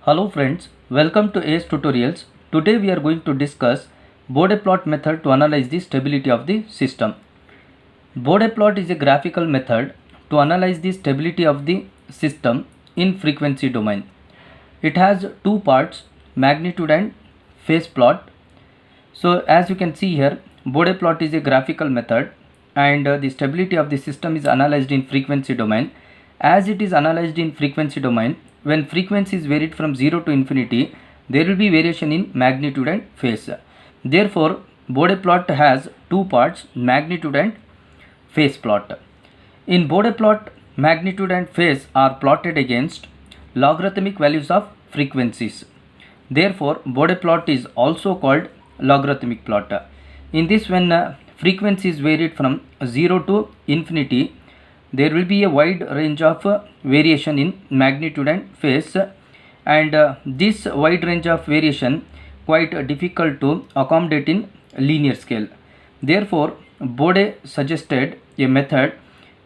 Hello friends, welcome to ACE Tutorials. Today we are going to discuss Bode plot method to analyze the stability of the system. Bode plot is a graphical method to analyze the stability of the system in frequency domain. It has two parts, magnitude and phase plot. So as you can see here, Bode plot is a graphical method and the stability of the system is analyzed in frequency domain. As it is analyzed in frequency domain, when frequency is varied from 0 to infinity, there will be variation in magnitude and phase. Therefore, Bode plot has two parts, magnitude and phase plot. In Bode plot, magnitude and phase are plotted against logarithmic values of frequencies. Therefore, Bode plot is also called logarithmic plot. In this, when frequency is varied from 0 to infinity, there will be a wide range of variation in magnitude and phase, and this wide range of variation quite difficult to accommodate in linear scale. Therefore, Bode suggested a method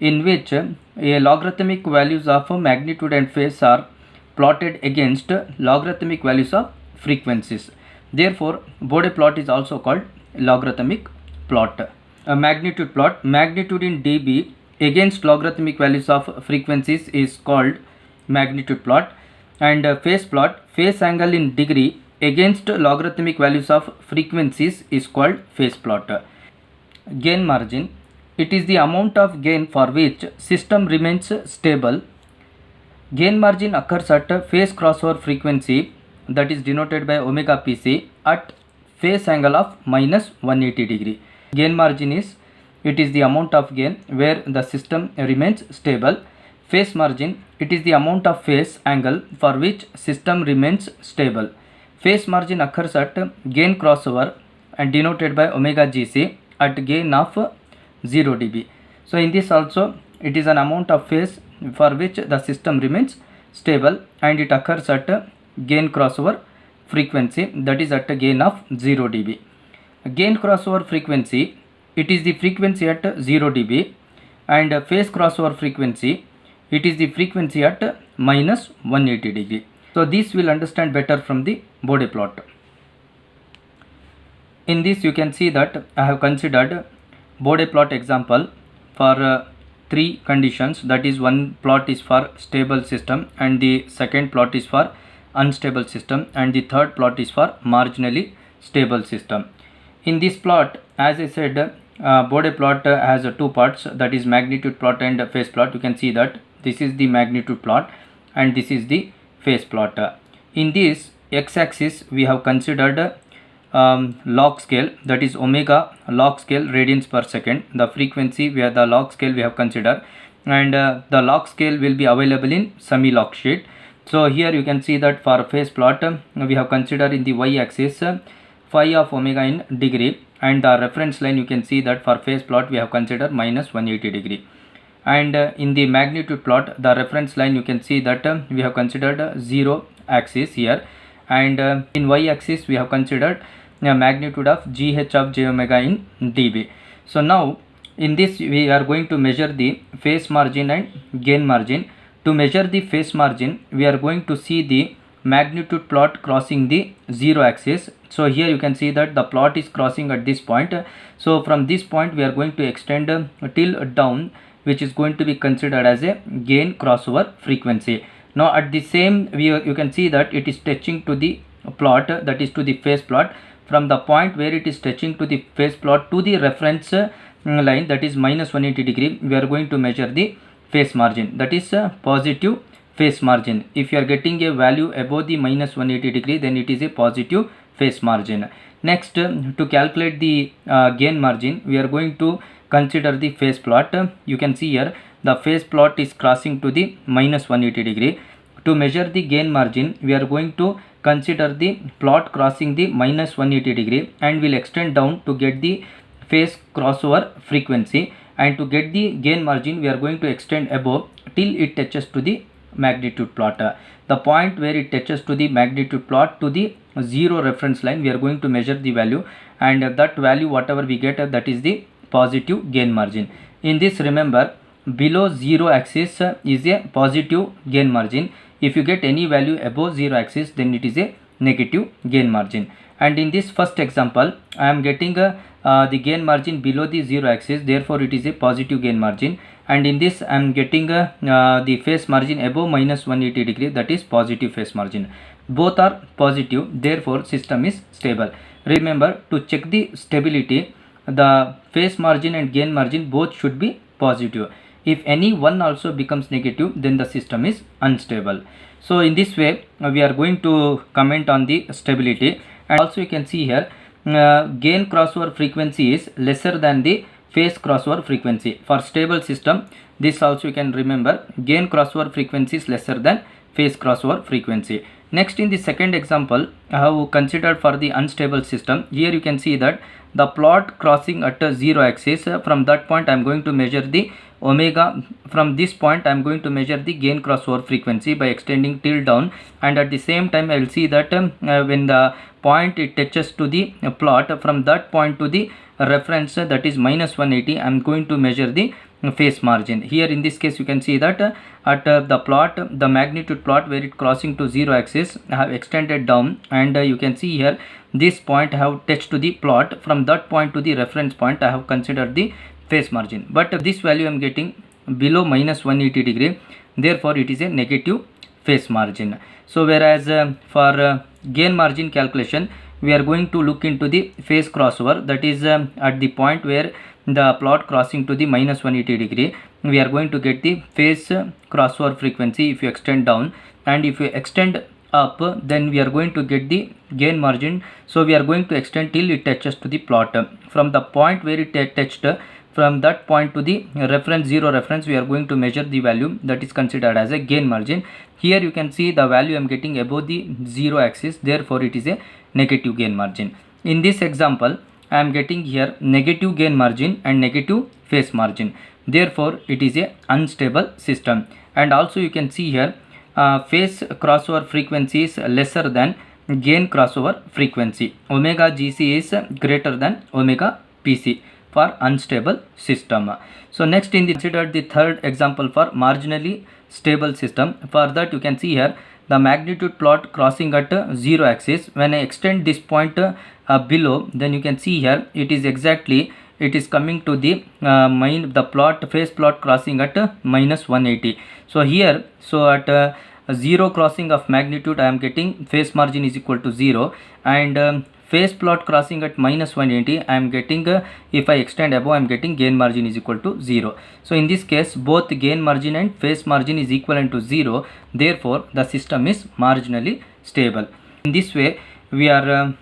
in which a logarithmic values of magnitude and phase are plotted against logarithmic values of frequencies. Therefore, Bode plot is also called logarithmic plot. A magnitude plot, magnitude in dB against logarithmic values of frequencies is called magnitude plot, and phase plot, phase angle in degree against logarithmic values of frequencies is called phase plot. Gain margin, it is the amount of gain for which system remains stable. Gain margin occurs at phase crossover frequency, that is denoted by omega pc, at phase angle of minus 180 degree. Gain margin is the amount of gain where the system remains stable. Phase margin, it is the amount of phase angle for which system remains stable. Phase margin occurs at gain crossover and denoted by omega gc at gain of 0 dB. So in this also it is an amount of phase for which the system remains stable, and it occurs at gain crossover frequency, that is at a gain of 0 dB. Gain crossover frequency, it is the frequency at 0 dB, and phase crossover frequency, it is the frequency at minus 180 degree. So this will understand better from the Bode plot. In this you can see that I have considered Bode plot example for three conditions, that is one plot is for stable system, and the second plot is for unstable system, and the third plot is for marginally stable system. In this plot, as I said, Bode plot has two parts, that is magnitude plot and phase plot. You can see that this is the magnitude plot and this is the phase plot. In this x-axis we have considered log scale, that is omega log scale radians per second. The frequency where the log scale we have considered, and the log scale will be available in semi-log sheet. So here you can see that for phase plot we have considered in the y-axis phi of omega in degree, and the reference line you can see that for phase plot we have considered minus 180 degree. And in the magnitude plot, the reference line you can see that we have considered 0 axis here, and in y axis we have considered a magnitude of gh of j omega in dB. So now in this we are going to measure the phase margin and gain margin. To measure the phase margin, we are going to see the magnitude plot crossing the 0 axis. So here you can see that the plot is crossing at this point. So from this point we are going to extend till down, which is going to be considered as a gain crossover frequency. Now at the same you can see that it is touching to the plot, that is to the phase plot. From the point where it is touching to the phase plot to the reference line, that is minus 180 degree, we are going to measure the phase margin, that is positive phase margin. If you are getting a value above the minus 180 degree, then it is a positive phase margin. Next, to calculate the gain margin, we are going to consider the phase plot. You can see here the phase plot is crossing to the minus 180 degree. To measure the gain margin, we are going to consider the plot crossing the minus 180 degree, and will extend down to get the phase crossover frequency, and to get the gain margin we are going to extend above till it touches to the magnitude plot. The point where it touches to the magnitude plot to the 0 reference line, we are going to measure the value, and that value whatever we get, that is the positive gain margin. In this, remember, below 0 axis is a positive gain margin. If you get any value above 0 axis, then it is a negative gain margin. And in this first example, I am getting the gain margin below the 0 axis, therefore it is a positive gain margin. And in this I am getting the phase margin above minus 180 degree, that is positive phase margin. Both are positive, therefore system is stable. Remember, to check the stability, the phase margin and gain margin both should be positive. If any one also becomes negative, then the system is unstable. So in this way we are going to comment on the stability. And also you can see here gain crossover frequency is lesser than the phase crossover frequency. For stable system, this also you can remember, gain crossover frequency is lesser than phase crossover frequency. Next, in the second example, I have considered for the unstable system. Here you can see that the plot crossing at a 0 axis, from that point I am going to measure the omega. From this point I am going to measure the gain crossover frequency by extending till down, and at the same time I will see that when the point it touches to the plot, from that point to the reference, that is minus 180, I am going to measure the phase margin. Here in this case you can see that at the plot, the magnitude plot where it crossing to 0 axis, I have extended down, and you can see here this point I have touched to the plot. From that point to the reference point I have considered the phase margin, but this value I am getting below minus 180 degree, therefore it is a negative phase margin. So whereas for gain margin calculation, we are going to look into the phase crossover, that is at the point where the plot crossing to the minus 180 degree, we are going to get the phase crossover frequency if you extend down, and if you extend up, then we are going to get the gain margin. So we are going to extend till it touches to the plot. From the point where it touched, from that point to the reference, 0 reference, we are going to measure the value that is considered as a gain margin. Here you can see the value I am getting above the 0 axis, therefore it is a negative gain margin. In this example, I am getting here negative gain margin and negative phase margin, therefore it is a unstable system. And also you can see here phase crossover frequency is lesser than gain crossover frequency. Omega GC is greater than omega PC for unstable system. So next, consider the third example for marginally stable system. For that you can see here the magnitude plot crossing at 0 axis. When I extend this point below, then you can see here it is exactly, it is coming to the phase plot crossing at minus 180. So here, so at 0 crossing of magnitude I am getting phase margin is equal to 0, and phase plot crossing at minus 180 I am getting if I extend above I am getting gain margin is equal to 0. So in this case both gain margin and phase margin is equivalent to 0, therefore the system is marginally stable. In this way we are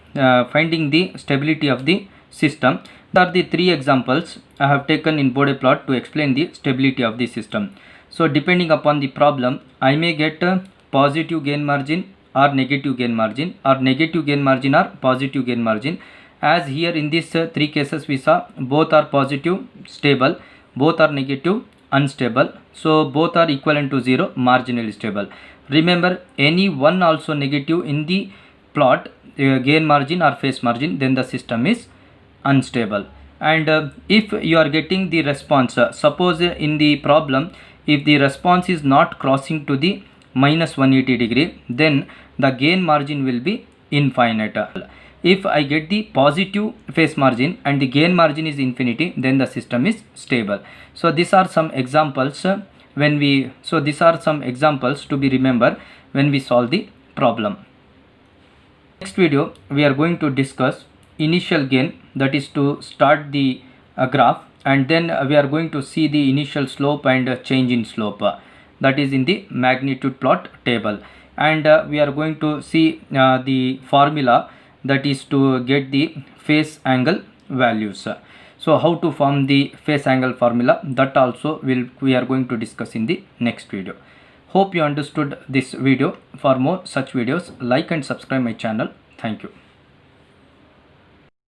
finding the stability of the system. These are the three examples I have taken in Bode plot to explain the stability of the system. So depending upon the problem, I may get positive gain margin or negative gain margin, or negative gain margin or positive gain margin. As here in these three cases we saw both are positive stable, both are negative unstable, so both are equivalent to 0 marginally stable. Remember, any one also negative in the plot, gain margin or phase margin, then the system is unstable. And if you are getting the response, suppose in the problem if the response is not crossing to the minus 180 degree, then the gain margin will be infinite. If I get the positive phase margin and the gain margin is infinity, then the system is stable. So these are some examples to be remembered when we solve the problem. Next video we are going to discuss initial gain, that is to start the graph, and then we are going to see the initial slope and change in slope, that is in the magnitude plot table, and we are going to see the formula, that is to get the phase angle values. So how to form the phase angle formula, that also we are going to discuss in the next video. Hope you understood this video. For more such videos, like and subscribe my channel. Thank you.